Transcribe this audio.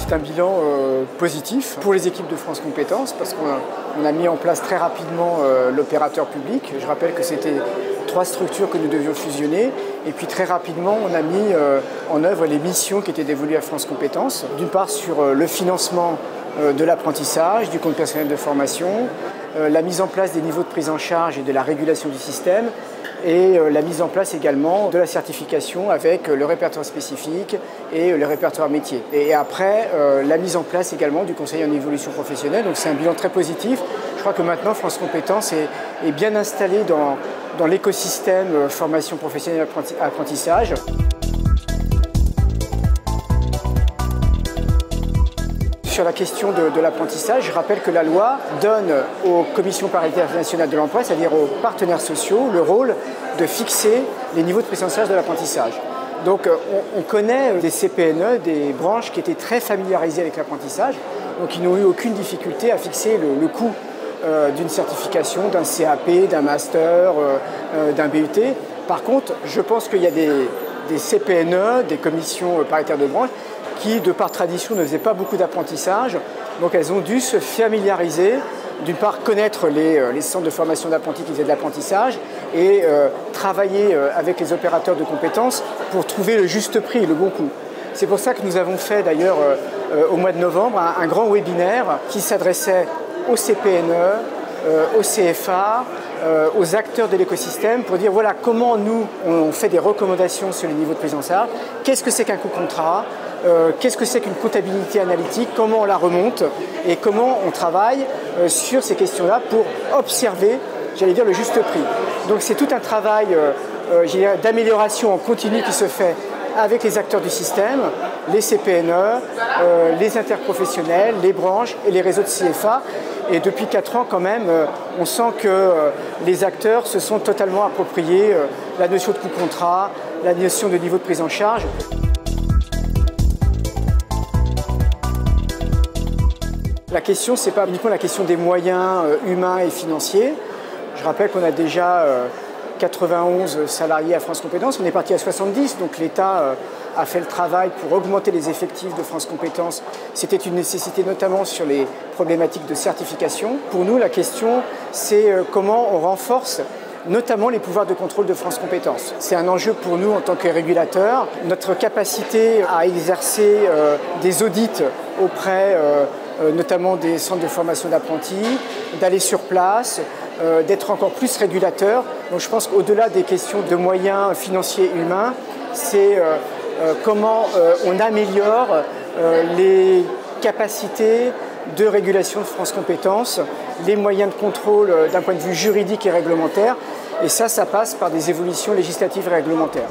C'est un bilan positif pour les équipes de France Compétences parce qu'on a mis en place très rapidement l'opérateur public. Je rappelle que c'était 3 structures que nous devions fusionner et puis très rapidement on a mis en œuvre les missions qui étaient dévolues à France Compétences. D'une part sur le financement de l'apprentissage, du compte personnel de formation, la mise en place des niveaux de prise en charge et de la régulation du système et la mise en place également de la certification avec le répertoire spécifique et le répertoire métier. Et après, la mise en place également du conseil en évolution professionnelle. Donc c'est un bilan très positif. Je crois que maintenant France Compétences est bien installée dans l'écosystème formation professionnelle apprentissage. Sur la question de l'apprentissage, je rappelle que la loi donne aux commissions paritaires nationales de l'emploi, c'est-à-dire aux partenaires sociaux, le rôle de fixer les niveaux de prise en charge de l'apprentissage. Donc on connaît des CPNE, des branches qui étaient très familiarisées avec l'apprentissage, donc ils n'ont eu aucune difficulté à fixer le coût d'une certification, d'un CAP, d'un master, d'un BUT. Par contre, je pense qu'il y a des CPNE, des commissions paritaires de branche, qui, de par tradition, ne faisaient pas beaucoup d'apprentissage. Donc elles ont dû se familiariser, d'une part connaître les centres de formation d'apprentis qui faisaient de l'apprentissage et travailler avec les opérateurs de compétences pour trouver le juste prix, le bon coût. C'est pour ça que nous avons fait d'ailleurs au mois de novembre un grand webinaire qui s'adressait aux CPNE, aux CFA, aux acteurs de l'écosystème pour dire voilà comment nous on fait des recommandations sur les niveaux de prise en charge, qu'est-ce que c'est qu'un coût contrat, qu'est-ce que c'est qu'une comptabilité analytique, comment on la remonte et comment on travaille sur ces questions-là pour observer, j'allais dire, le juste prix. Donc c'est tout un travail d'amélioration en continu qui se fait avec les acteurs du système, les CPNE, les interprofessionnels, les branches et les réseaux de CFA. Et depuis 4 ans quand même, on sent que les acteurs se sont totalement appropriés la notion de coût contrat, la notion de niveau de prise en charge. La question, ce n'est pas uniquement la question des moyens humains et financiers. Je rappelle qu'on a déjà 91 salariés à France Compétences, on est parti à 70, donc l'État a fait le travail pour augmenter les effectifs de France Compétences. C'était une nécessité notamment sur les problématiques de certification. Pour nous, la question, c'est comment on renforce notamment les pouvoirs de contrôle de France Compétences. C'est un enjeu pour nous en tant que régulateurs. Notre capacité à exercer des audits auprès notamment des centres de formation d'apprentis, d'aller sur place, d'être encore plus régulateur. Donc je pense qu'au-delà des questions de moyens financiers et humains, c'est comment on améliore les capacités de régulation de France Compétences, les moyens de contrôle d'un point de vue juridique et réglementaire. Et ça passe par des évolutions législatives et réglementaires.